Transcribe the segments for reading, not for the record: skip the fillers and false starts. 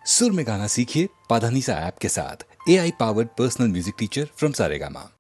सुर में गाना सीखिए पाधानीसा ऐप के साथ। AI powered personal music teacher from Saregama.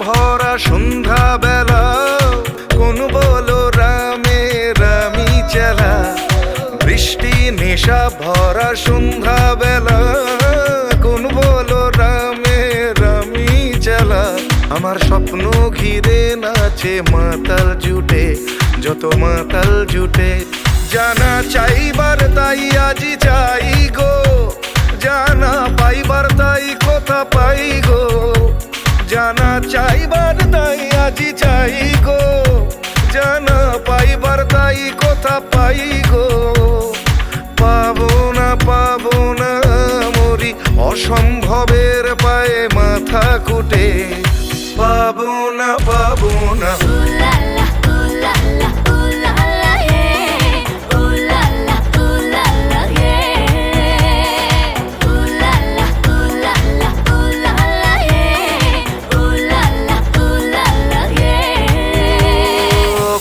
ভরা সন্ধ্যা বেলা কোন বলো রামে রামি চেলা। বৃষ্টি নেশা ভরা সন্ধ্যা বেলা কোন বলো রামে রামি চেলা। আমার স্বপ্ন ঘিরে নাচে মাতাল জুটে, যত মাতাল জুটে। জানা চাইবার তাই আজি চাই গো, জানা পাইবার তাই কথা পাই গো। জানা চাইবার তাই আজি চাই গো, জানা পাইবার তাই কথা পাই গো। পাবো না মরি অসম্ভবের পায়ে মাথা কুটে। পাবো না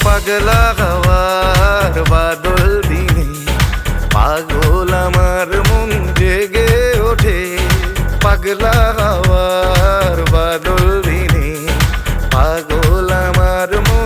পাগলা হাওয়ার বাদল দিনে পাগল আমার মন জেগে ওঠে। পাগলা হাওয়ার বাদল দিনে পাগল আমার মন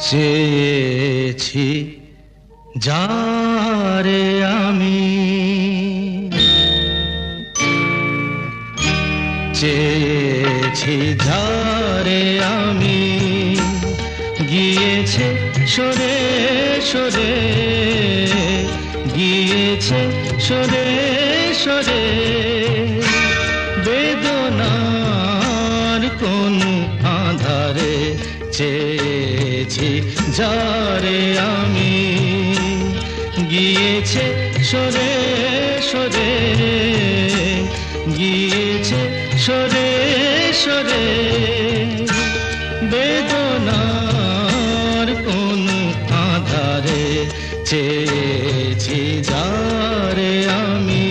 চেয়েছি যারে আমি, চেয়েছি যারে আমি, গিয়েছে সরে সরে, গিয়েছে সরে সরে, বেদনার কোন আধারে চেয়েছি যারে আমি, গিয়েছে সরে সরে, গিয়েছে সরে সরে, বেদনার কোন আধারে চেয়েছি যারে আমি।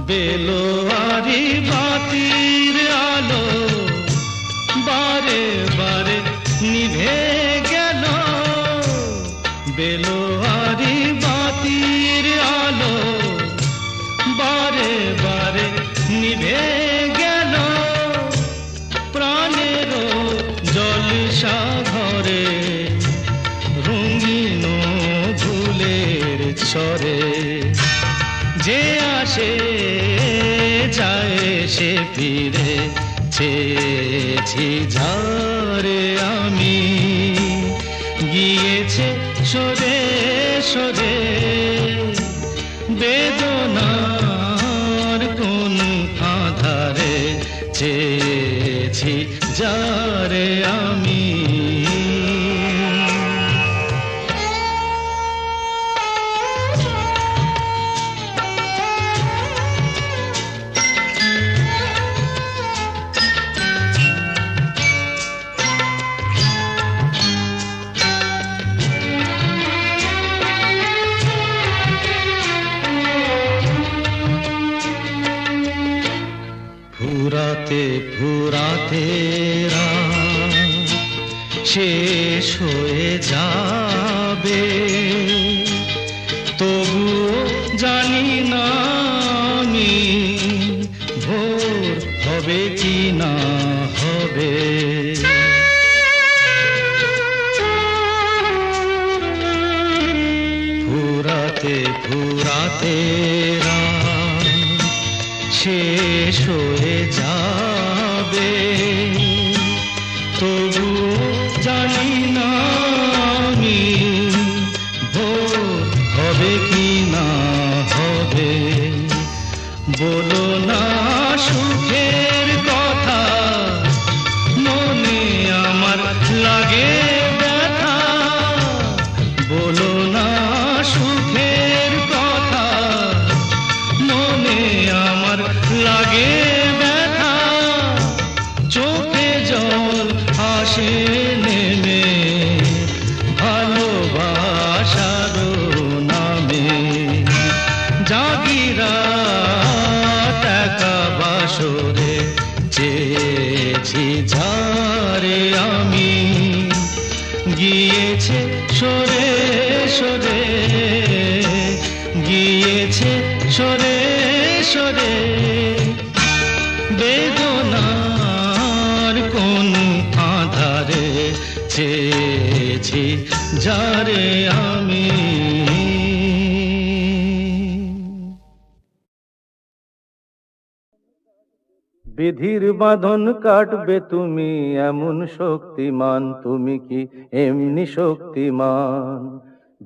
বেলোয়ারি বাতির আলো বারে বারে নিভে গেল, বেলোয়ারি বাতির আলো বারে বারে নিভে গেল, প্রাণের জলসা ঘরে রঙিন ফুলের ছড়ে, যে আসে যায় সে ফিরে, চেয়েছি যারে আমি, গিয়েছে সরে সরে, বেদনার কোন আধারে চেয়েছি যারে আমি। ফুরাতে ফুরাতে রাত শেষ হয়ে যাবে, তবুও জানি না আমি ভোর হবে কি না হবে। ফুরাতে ফুরাতে রাত শেষ হয়ে যাবে, তবু জানি না আমি ভোর হবে কি না হবে। বলো না সুখের কথা, মনে আমার লাগে ব্যথা, বলো না সুখের কথা, মনে আমার লাগে ব্যথা, চোখে জল আসে নেমে ভালোবাসার নামে, জাগিরা টাকা বাসরে চেয়েছি যারে আমি, গিয়েছে সরে সরে, গিয়েছে সরে সরে, বেদনার কোন আধারে চেয়েছি যারে আমি। বিধির বাঁধন কাটবে তুমি এমন শক্তিমান, তুমি কি এমনি শক্তিমান?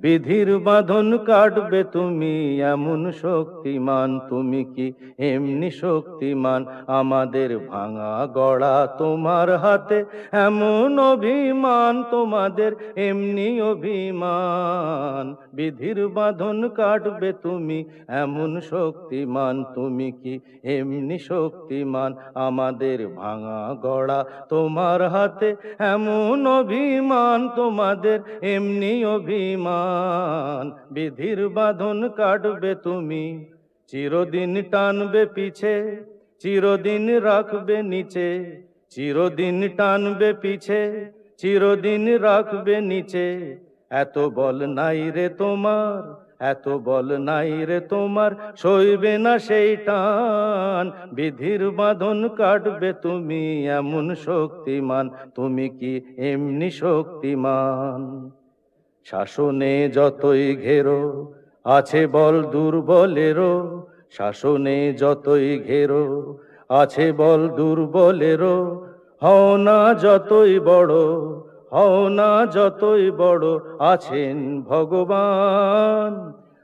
বিধির বাঁধন কাটবে তুমি এমন শক্তিমান, তুমি কি এমনি শক্তিমান? আমাদের ভাঙা গড়া তোমার হাতে এমন অভিমান, তোমাদের এমনি অভিমান। বিধির বাঁধন কাটবে তুমি এমন শক্তিমান, তুমি কি এমনি শক্তিমান? আমাদের ভাঙা গড়া তোমার হাতে এমন অভিমান, তোমাদের এমনি অভিমান। ভগবান। বিধির বাঁধন কাটবে তুমি, চিরদিন টানবে পিছে, চিরদিন রাখবে নিচে, চিরদিন টানবে পিছে, চিরদিন রাখবে নিচে। এত বল নাই রে তোমার, এত বল নাই রে তোমার, সইবে না সেই টান। বিধির বাঁধন কাটবে তুমি, এমন শক্তিমান, তুমি কি এমনি শক্তিমান? শাসনে যতই ঘেরো আছে বল দুর্বলেরও, শাসনে যতই ঘেরো আছে বল দুর্বলেরও। হও না যতই বড়, হও না যতই বড়, আছেন ভগবান।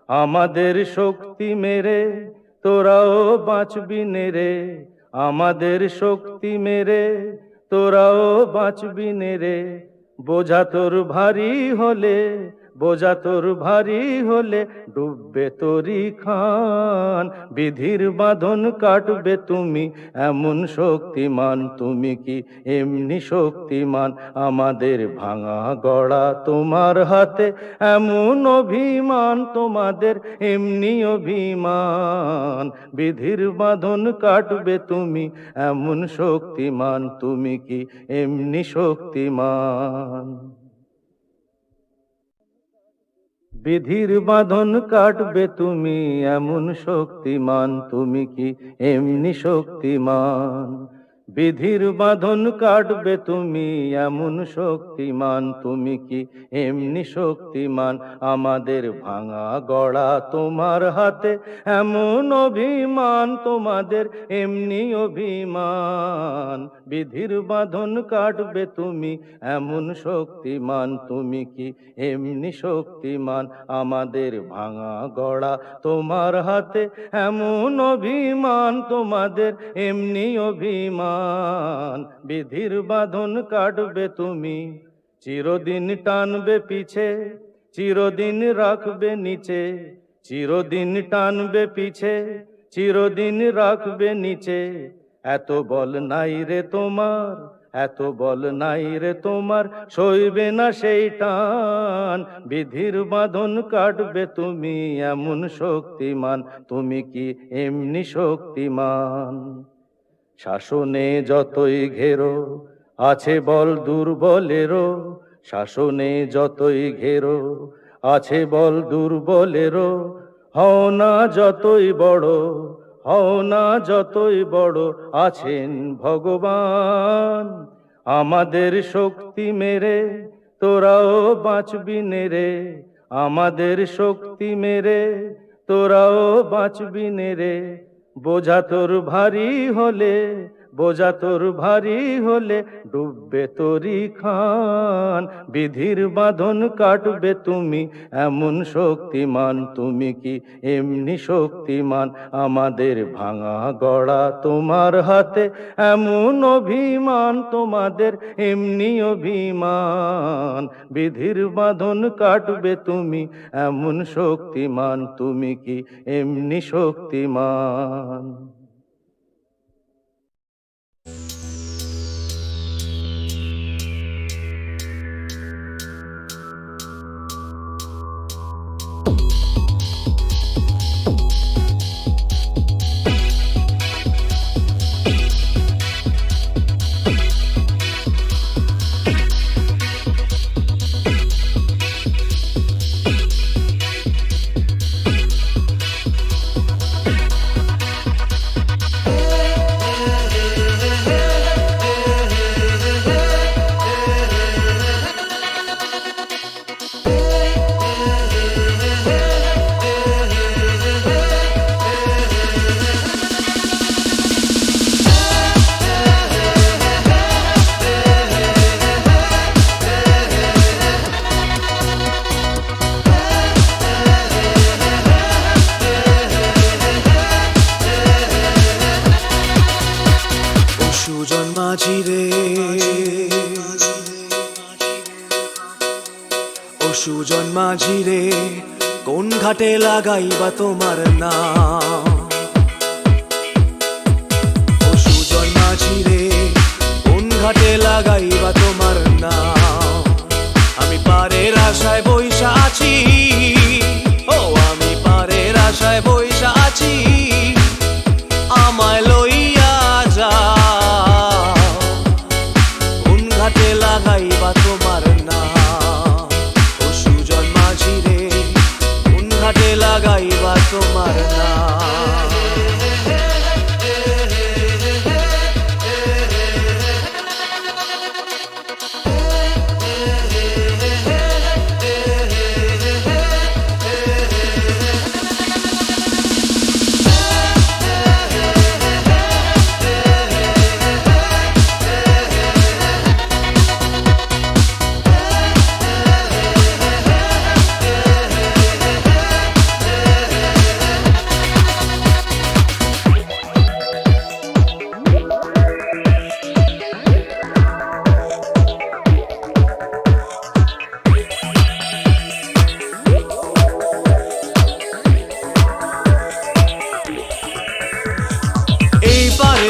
আমাদের শক্তি মেরে তোরাও বাঁচবি নে রে, আমাদের শক্তি মেরে তোরাও বাঁচবি নে রে। বোঝা তোর ভারী হলে, বোঝা তোর ভারী হলে, ডুববে তোরি খান। বিধির বাঁধন কাটবে তুমি, এমন শক্তিমান, তুমি কি এমনি শক্তিমান? আমাদের ভাঙা গড়া তোমার হাতে, এমন অভিমান তোমাদের, এমনি অভিমান। বিধির বাঁধন কাটবে তুমি, এমন শক্তিমান, তুমি কি এমনি শক্তিমান? বিধির বাঁধন কাটবে তুমি, এমন শক্তিমান, তুমি কি এমনি শক্তিমান? বিধির বাঁধন কাটবে তুমি, এমন শক্তিমান, তুমি কি এমনি শক্তিমান? আমাদের ভাঙা গড়া তোমার হাতে, এমন অভিমান তোমাদের, এমনি অভিমান। বিধির বাঁধন কাটবে তুমি, এমন শক্তিমান, তুমি কি এমনি শক্তিমান? আমাদের ভাঙা গড়া তোমার হাতে, এমন অভিমান তোমাদের, এমনি অভিমান। বিধির বাঁধন কাটবে তুমি, চিরদিন টানবে পিছে, চিরদিন রাখবে নিচে, চিরদিন টানবে পিছে, চিরদিন রাখবে নিচে। এত বল নাই রে তোমার, এত বল নাই রে তোমার, সইবে না সেই টান। বিধির বাঁধন কাটবে তুমি, এমন শক্তিমান, তুমি কি এমনি শক্তিমান? শাসনে যতই ঘেরো আছে বল দুর্বলেরও, শাসনে যতই ঘেরো আছে বল দুর্বলেরও। হও না যতই বড়, হও না যতই বড়, আছেন ভগবান। আমাদের শক্তি মেরে তোরাও বাঁচবি নে রে, আমাদের শক্তি মেরে তোরাও বাঁচবি নে রে। বোঝা তোর ভারী হলে, বোঝা তোর ভারী হলে, ডুববে তোরি খান। বিধির বাঁধন কাটবে তুমি, এমন শক্তিমান, তুমি কি এমনি শক্তিমান? আমাদের ভাঙা গড়া তোমার হাতে, এমন অভিমান তোমাদের, এমনি অভিমান। বিধির বাঁধন কাটবে তুমি, এমন শক্তিমান, তুমি কি এমনি শক্তিমান? সুজন মাঝি রে, কোন ঘাটে লাগাইবা তোমার নাম? ও সুজন মাঝি রে, কোন ঘাটে লাগাইবা তোমার নাম? আমি পারের আশায় বইসা আছি,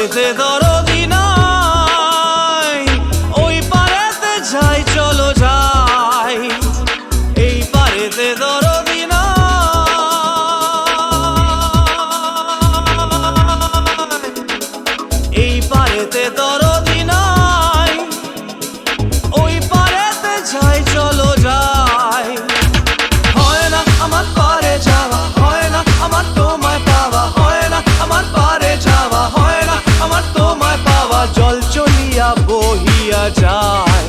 পারেতে দরদি নাই, ওই পারেতে যাই চলো যাই, এই পারেতে দরদি নাই, এই পারেতে দরদি নাই, ওই পারেতে যাই চলো যাই। হয় না আমার পারে যাওয়া, হয় না আমার তোমায় পাওয়া, হয় না আমার পারে যাওয়া, হয় না আমার তোমায় পাওয়া। জল চলিয়া বহিয়া যায়,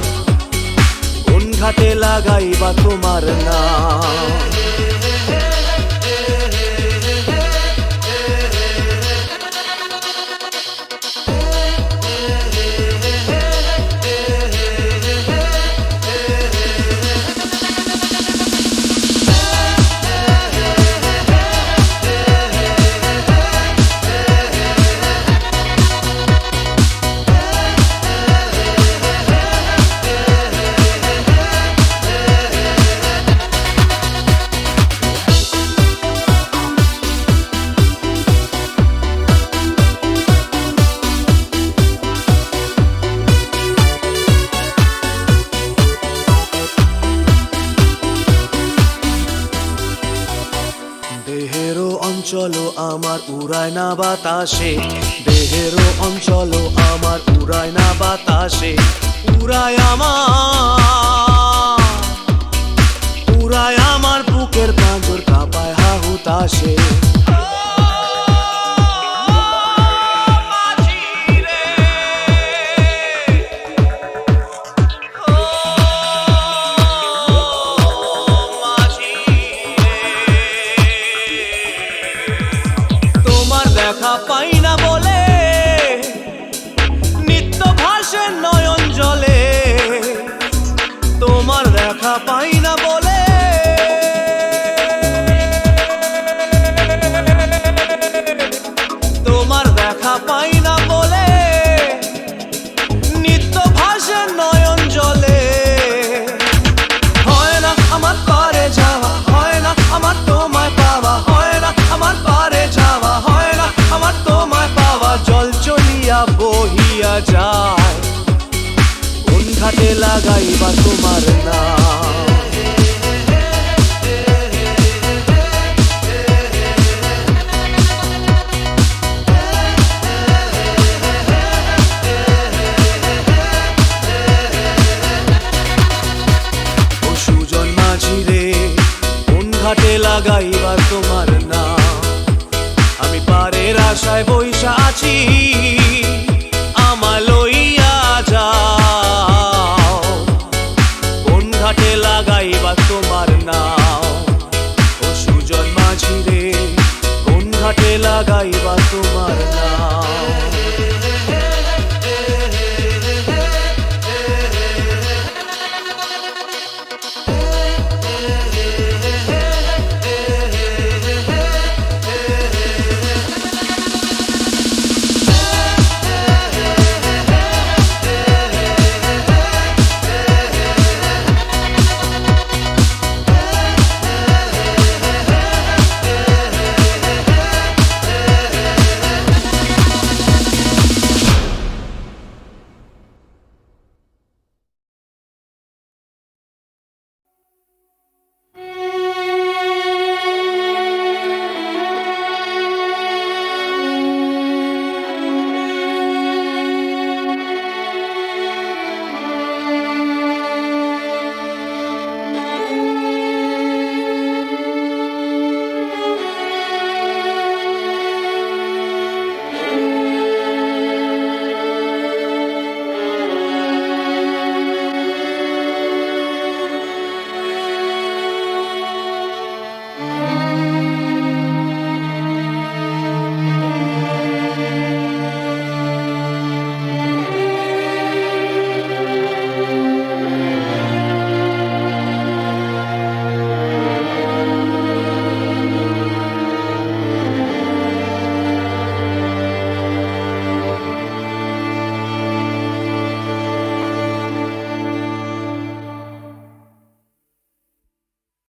কোন ঘাটে লাগাইবা তোমার নাম। দেহেরও অঞ্চল আমার উড়ায় না বাতাসে, দেহেরও অঞ্চল আমার উড়ায় না বাতাসে, উড়ায় আমার, উড়ায় আমার বুকের পাঁজর কাঁপায় হাহুতাশে। দেখা পাই না বলে নিত্য ভাসে নয়ন জলে, তোমার দেখা পাই না বলে, তোমার দেখা পাই না বলে নিত্য ভাসে নয়ন জলে। হয় না আমার পারে যাওয়া, হয় না আমার তোমায় পাওয়া, হয় না আমার পারে যাওয়া, হয় না আমার তোমায় পাওয়া। জল চলিয়া বহিয়া যায়, কোন ঘাটে লাগাইবা তোমার নাম। ও সুজন মাঝি রে, কোন ঘাটে লাগাই